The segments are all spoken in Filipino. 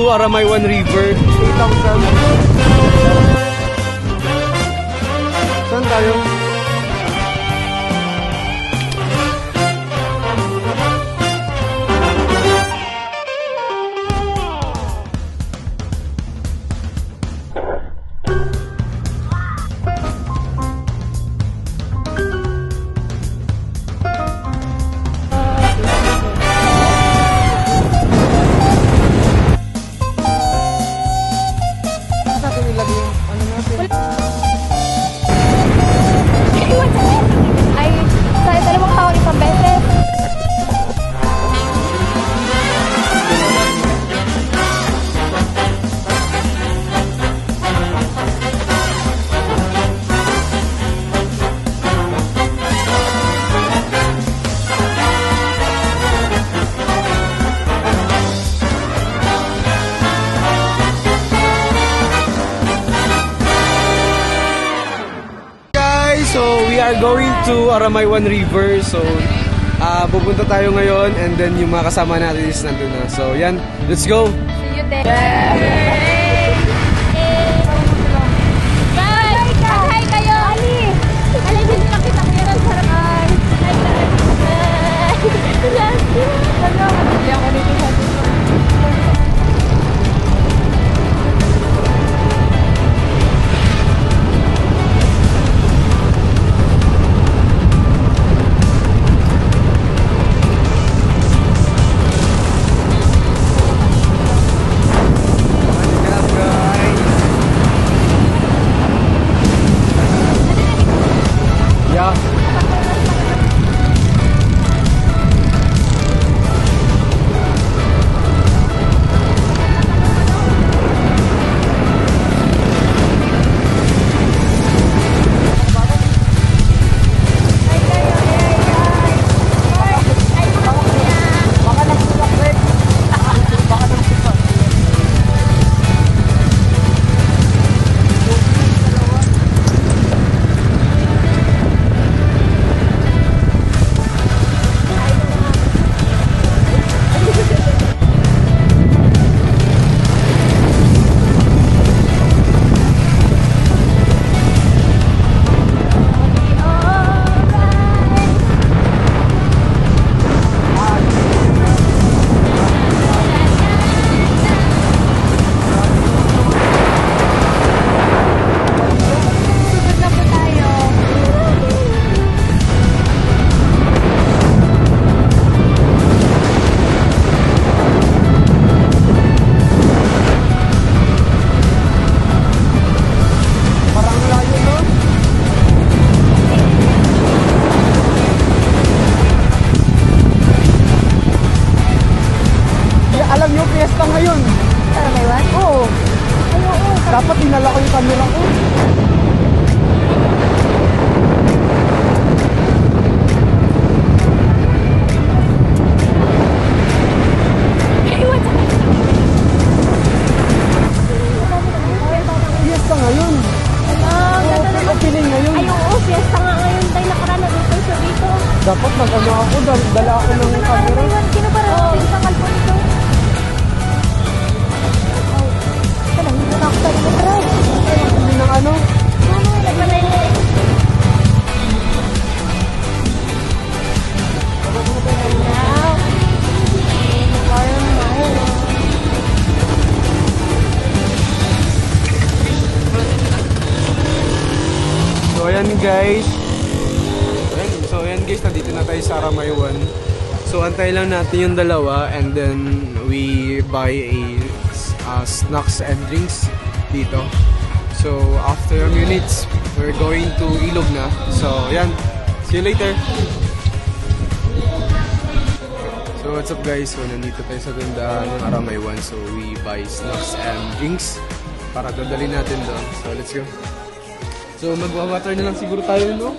to Aramaywan River. 8,000. Saan tayo? So, we are going to Aramaywan River. So, pupunta tayo ngayon and then yung mga kasama natin is nandun na. So, yan. Let's go! See you there! Bye! Hi kayo! Ali! Ali, hindi na kita kaya ng sarapan. Hi kayo! Last year! Ano? Hindi ako dito sa dito. Alam nyo, fiesta ngayon. Aramaywan? Oo. Ay, oo. Dapat dinala ko yung camera ko. Fiesta ngayon. Opening ngayon. Ay, oo. Fiesta nga ngayon. Tayo nakaraan na dito sa dito. Dapat nag-ano ako, dala ako ng camera. Sino ba rin sa kalpon ito? Hindi na ako tayo matry. Hindi ng ano? Nagpalay. So, ayan guys. So, ayan guys, nandito na tayo sa Aramaywan. So, antay lang natin yung dalawa and then we buy a snacks and drinks dito. So, after a minutes, we're going to Ilog na. So, ayan. See you later. So, what's up guys? So, nandito tayo sa tindahan ng Aramaywan. So, we buy snacks and drinks para dadalhin natin doon. So, let's go. So, magwa-water na lang siguro tayo, no?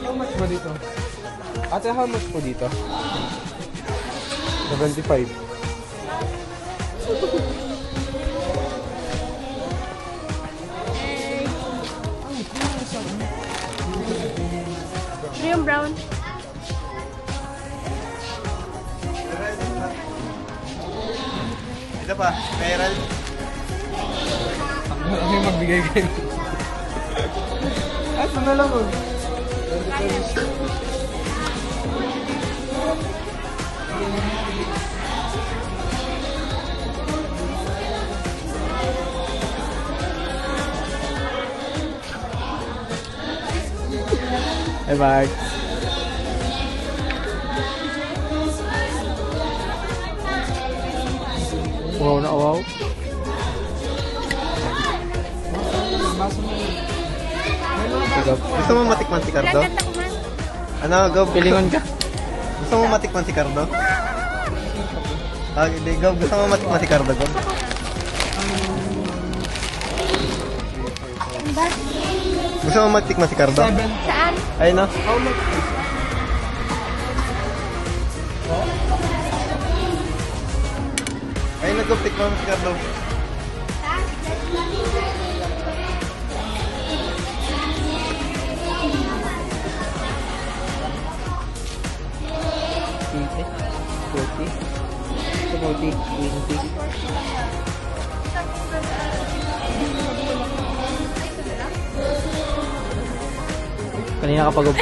How much ba dito? Ate, how much po dito? 75. Yung brown. pa? Meral? Ako yung magbigay kayo. Ito na lang oh. Hey, Mark. Wow na wow. Gusto mo matikman si Cardo? Ganda ko man. Ano, go. Pilingon ka. Gusto mo matikman si Cardo? Ah, hindi, go. Gusto mo matikman si Cardo, go. Gusto mo matikman si Cardo? Saan? Ayun no? Ayun na, go. Tikman mo si Cardo. Kanina ka pagod.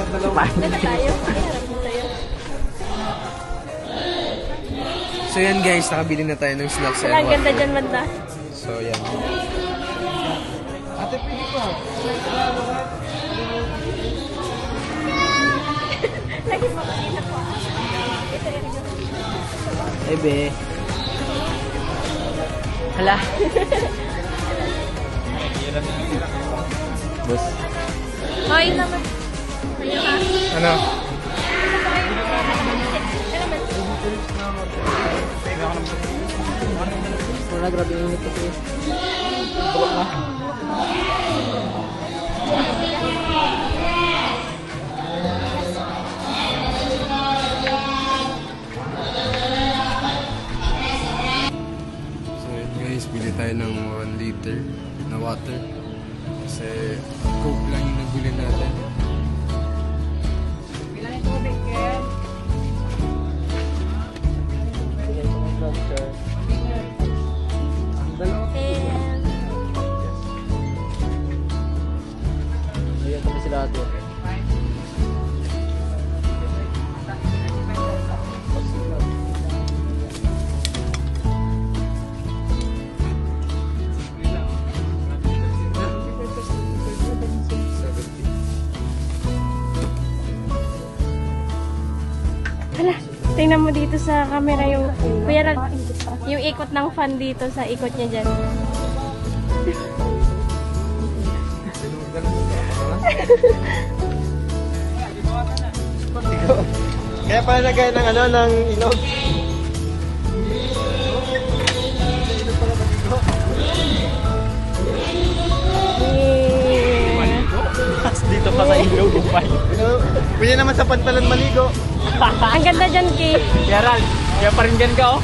Ganda tayo. Harap mo tayo. So yan guys, nakabili na tayo ng snacks and Wala, ang ganda water. dyan banda. So yan. Ate, pili ko. Lagi makikita ko. Ito yun. Ebe. Hala. Boss. Hoy naman. Ano? Wala, grabe yung init kasi. Bulok na. So yun guys, bili tayo ng 1 liter na water. Kasi Coke lang yung nabili natin. Ayan kami sila ato. Hala, tingnan mo dito sa camera yung Kuya Ral, yung ikot ng fan dito sa ikot niya dyan. Kaya pala lagay ng ano, ng ilog. Dito pa sa ilog, upay. Pwede naman sa pantalon maligo. Ang ganda dyan, Kay. Yaral, kaya paringgan ka oh.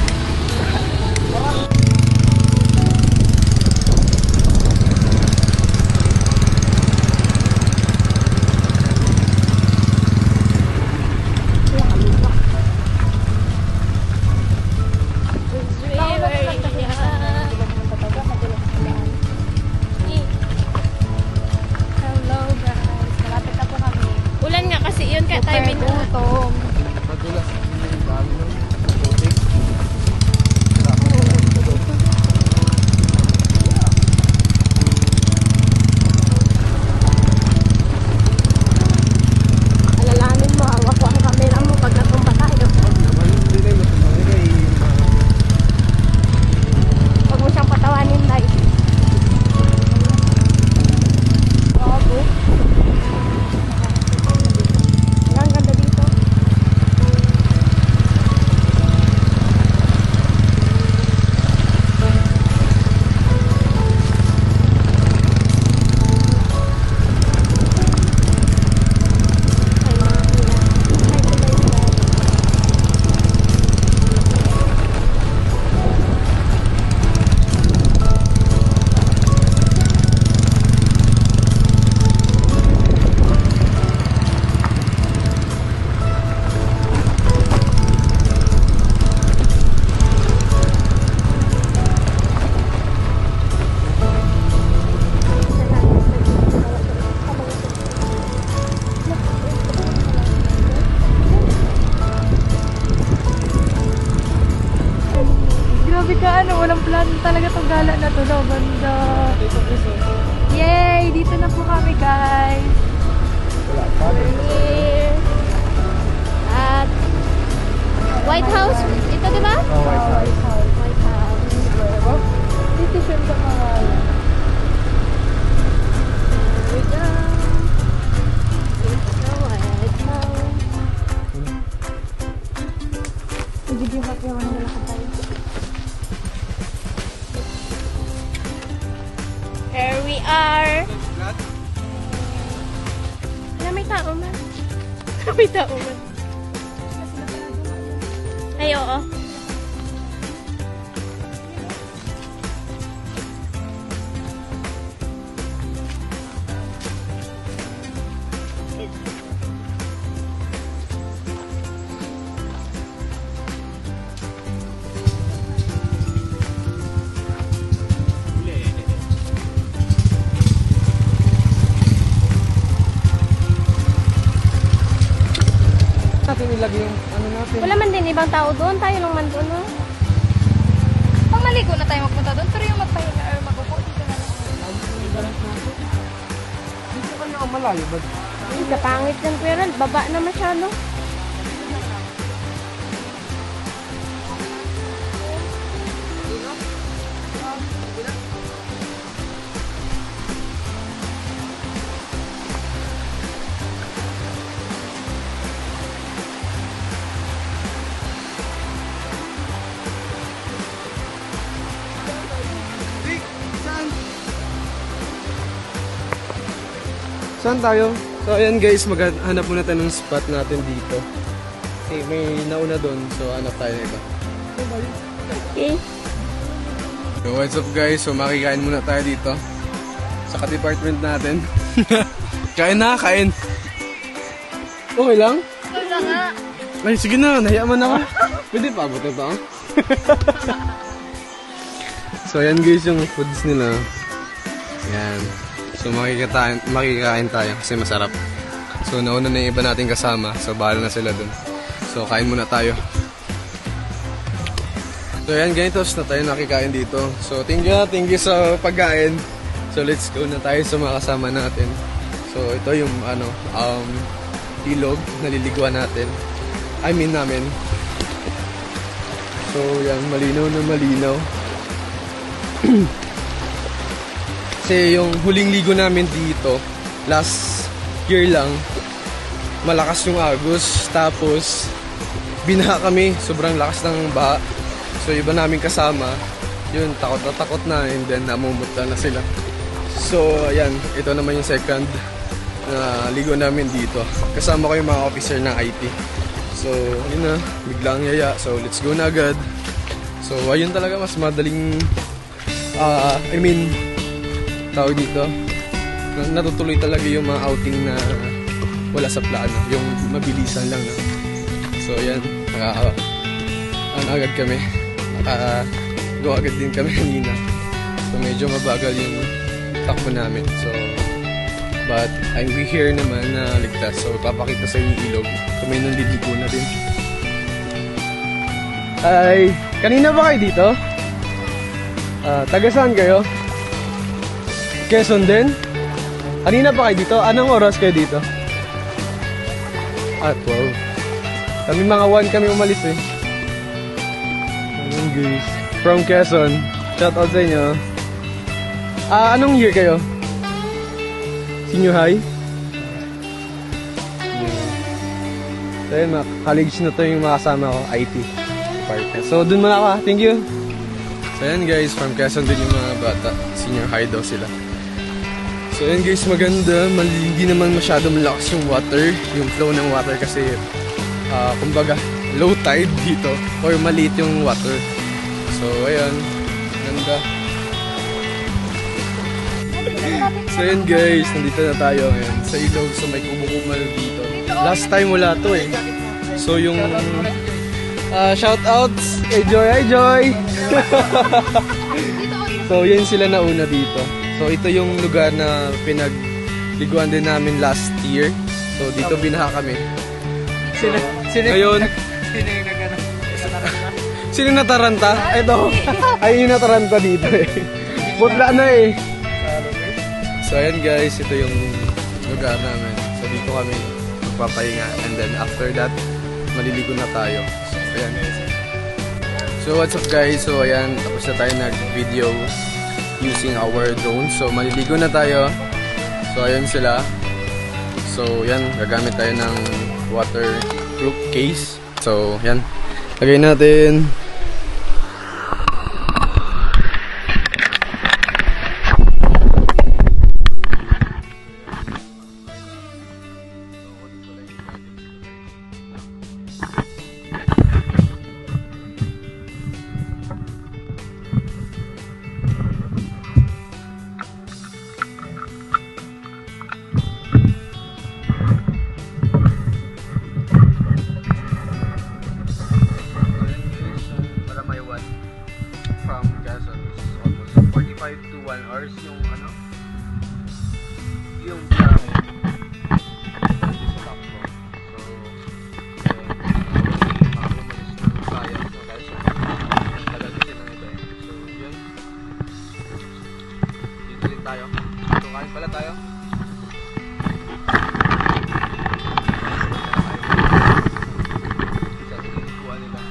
Hello guys, malapit na po kami. Ulan nga kasi yun, kaya tayo may gutom. Madulas. Dami ng tubig. nung unang plan talaga tong gala na to. No, banda. Yay! Dito na po kami, guys. We're here. At White House. Ito, di ba? Oh, White House. White House. Decision sa mga. Here we go. It's the White House. Video ka kaya wala na tayo. Here we are. Wala, may tao man. May tao man. Ay, oo. Natin ilagay yung ano natin. Wala man din ibang tao doon. Tayo lang man doon, no? Pag maligo na tayo magpunta doon, pero yung magpahinga or magupo, dito na lang. Dito ka na malayo ba? Ay, kapangit ng pero baba na masyado. Saan tayo? So ayan guys, maghanap muna tayo ng spot natin dito. Kasi may nauna doon, so hanap tayo na iba. Okay. So what's up guys, so makikain muna tayo dito. Sa ka-department natin. Kain na, kain! Okay lang? Wala nga. Ay sige na, nahiyaman ako. Pwede pa, abutin pa ako. So ayan guys yung foods nila. Ayan. So makikain tayo kasi masarap. So nauna na yung iba nating kasama. So bahala na sila dun. So kain muna tayo. So ayan, ganito na tayo nakikain dito. So thank you sa pagkain. So let's go na tayo sa mga kasama natin. So ito yung ilog naliliguan natin. I mean namin. So yan, malinaw na malinaw. Kasi yung huling ligo namin dito, last year lang, malakas yung agos. Tapos, binaha kami. Sobrang lakas ng baha. So, iba namin kasama. Yun, takot na. And then, namumutla na sila. So, ayan. Ito naman yung second na ligo namin dito. Kasama ko yung mga officer ng IT. So, yun na. Biglang yaya. So, let's go na agad. So, ayun talaga. Mas madaling, tawag dito, natutuloy talaga yung mga outing na wala sa plano, yung mabilisan lang. No? So yan, agad kami, go agad din kami kanina. So medyo mabagal yung takbo namin. So, but we here naman na ligtas. So papakita sa yung ilog. So may nandiligo na din. Ay, kanina ba kayo dito? Taga saan kayo? Quezon din? Kanina pa kayo dito? Anong oras kayo dito? 12. Kami mga 1 kami umalis eh. Ayun guys. From Quezon. Shout out sa inyo. Anong year kayo? Senior high? So yun, mga college na to yung mga kasama ko. IT department. So dun muna ako. Thank you. So yan guys, from Quezon din yung mga bata. Senior high daw sila. So yan guys, maganda. Hindi naman masyado malakas yung water. Yung flow ng water kasi kumbaga low tide dito or maliit yung water. So ayan, ganda. So yan guys, nandito na tayo ngayon sa ilog. So may kubo-kumal dito. Last time wala to eh. So yung shoutouts kay Joy. Hi Joy! So yun sila nauna dito. So ito yung lugar na pinagliguan din namin last year. So dito binaha kami. Ngayon, Sino nataranta? Ito. Ay, yung nataranta dito eh. Putla na eh. So ayan guys, ito yung lugar namin. So dito kami magpapahinga. And then after that, maliligo na tayo. So ayan. So what's up guys? So ayan, tapos na tayo nag-video using our drone. So maliligo na tayo. So ayan sila. So yan, gagamit tayo ng waterproof case. So yan, lagay natin. From Quezon, almost 45 to 1 hours yung ano, yung biyahe dito sa Takbo. So, makakamalis ng bayan. So, dahil sa tagal kasi ng iba eh. So, yun. Dito rin tayo. So, kain pala tayo. Isa din yung kuha nila.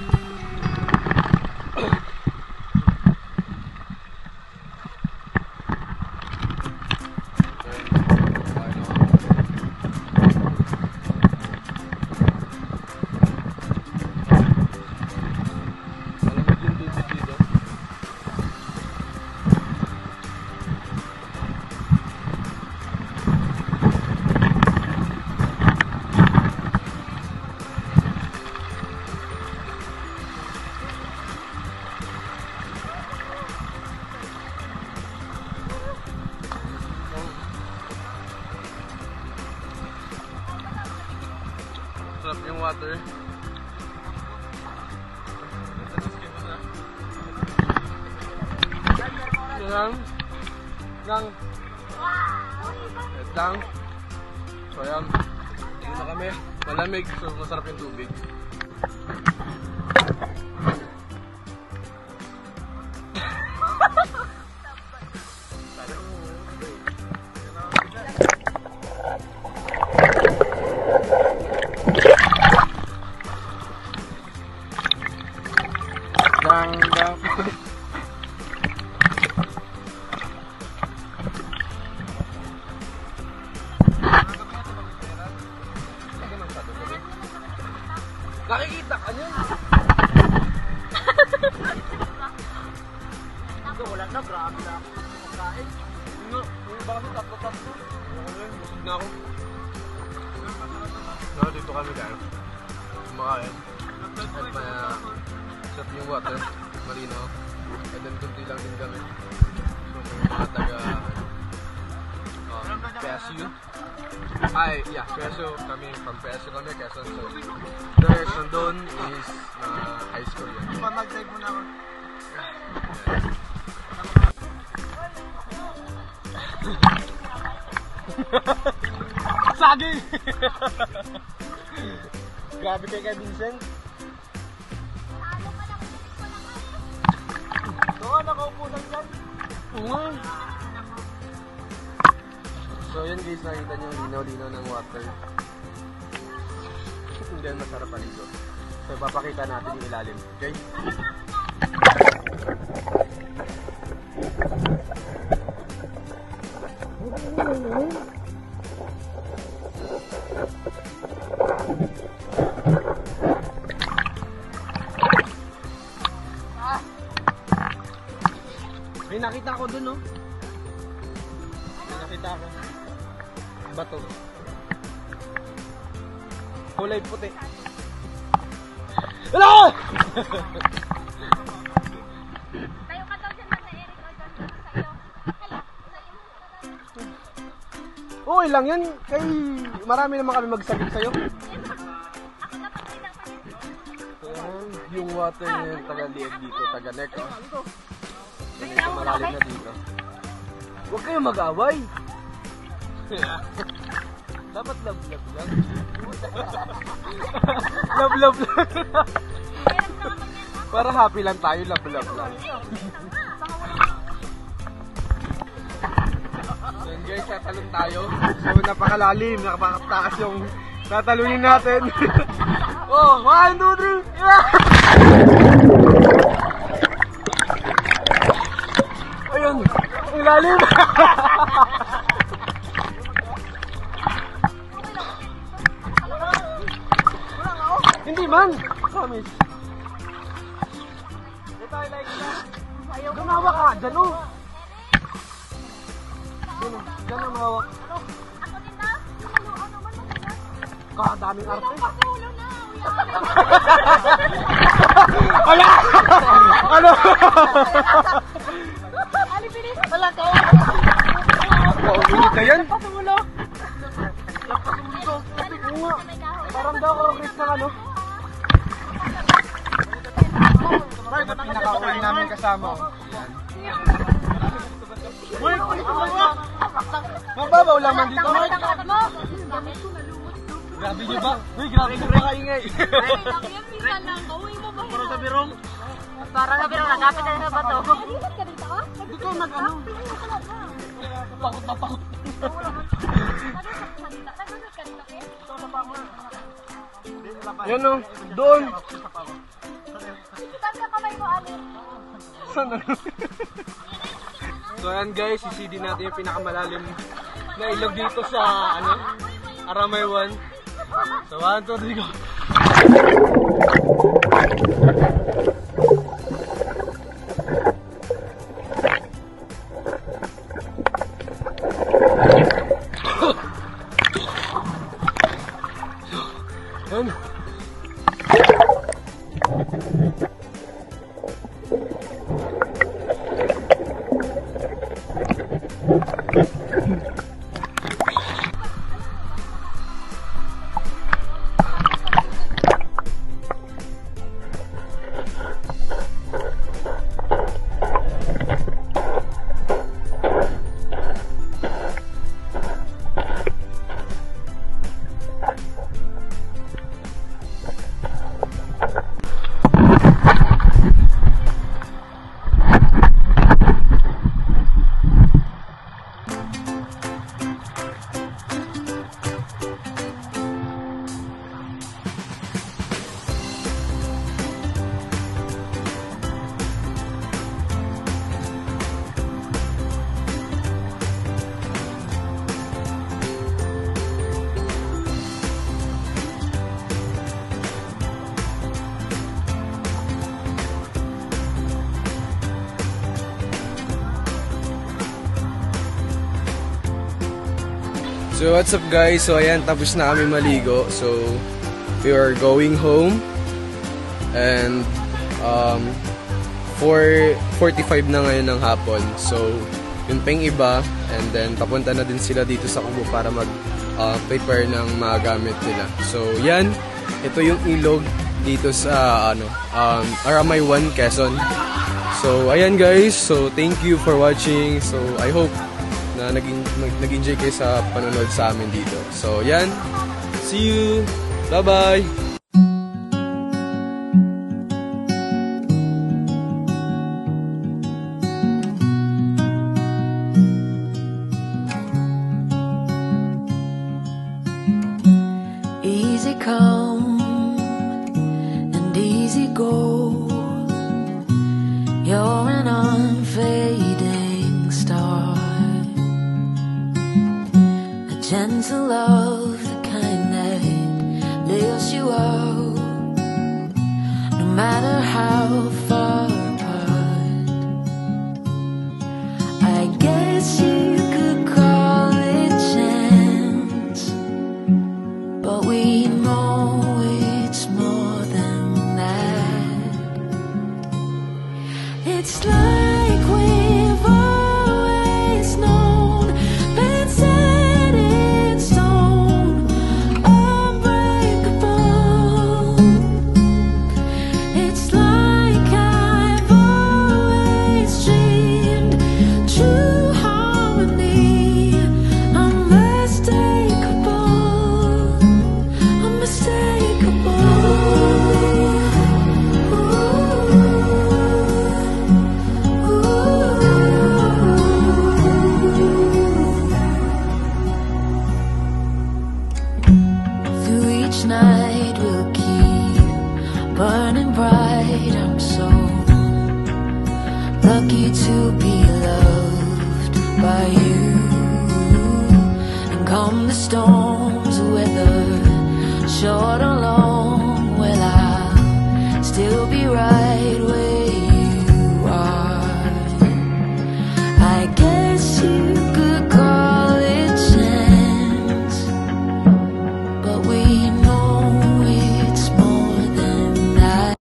Sarap yung water. Yan. Lang. Wait lang. So yan. Dito na kami. Malamig. So masarap yung tubig. Nakikita ka niyan. Ito wala na, grabe na ako pagkain. Yung iba kasi tatlo-tatlo. Busog na ako. No, dito kami guys. Kumakain. At sarap yung water. Malinaw. And then kunti lang din kami. So mga taga PSU. Ay, yeah, Quezon kami, from Quezon kami, Quezon. So, the rest nandun is high school yun. Mag-drive muna ako. Saging! Grabe kay Vincent. Oo, nakaupo lang dyan. Oo. So yun guys, nakita nyo yung linaw-linaw ng water. Hindi yan masarap paligo. So papakita natin yung ilalim. Okay? May nakita ko dun, no? May nakita ko. Bato. Kulay puti. Hello! Tayo ka daw dyan na Eric o dyan sa'yo. Hello. Okay lang yan. Kay marami naman kami magsagip sa'yo. Ako dapat pinapalito. So, yung water niya yung taga-lieg dito, taga-neck. Medyo Ikaw, malalim na dito. Huwag kayong mag-away. Dapat love-love lang. Love-love lang. Hirap na kapag yan. Para happy lang tayo, love lang. So yun guys, tatalon tayo. So napakalalim, napakataas yung tatalunin natin. Oh, 1, 2, 3! Ayun, ang lalim! Hindi man! Promise. Gumawa ka! Diyan o! Diyan ang mahawak. Daming arte. Wala! Ano? Wala ka. Paulit na yan? Patulo. Parang daw ako Chris na ano. Ito pinaka-uli namin kasama. Mababaw lamang dito. Grabe nyo ba? Uy, grabe nyo ba kaingay? Para sa birong. Parang na birong nagapit na sa bato. Dito nag-ano? Takot na takot. Yan o, doon. Saan ka kamay mo, Ali? Sana. So ayan guys, isidin natin yung pinakamalalim na ilog dito sa Aramay 1. So 1, 2, 3, go! Ayan. So what's up guys? So ayan, tapos na kami maligo. So we are going home. And 4:45 na ngayon ng hapon. So yun pa yung iba. And then papunta na din sila dito sa Kubo para mag-prepare ng mga gamit nila. So yan, ito yung ilog dito sa Aramay 1, Quezon. So ayan guys, so thank you for watching. So I hope na nag-enjoy kayo sa panonood sa amin dito. So yan, see you, bye bye. Easy come and easy go. You're an unfading star, a gentle love, the kind that lifts you up, no matter how far apart. I guess you could call it chance, but we know it's more than that. It's like we've always known, been set in stone, unbreakable. It's like storms weather, short on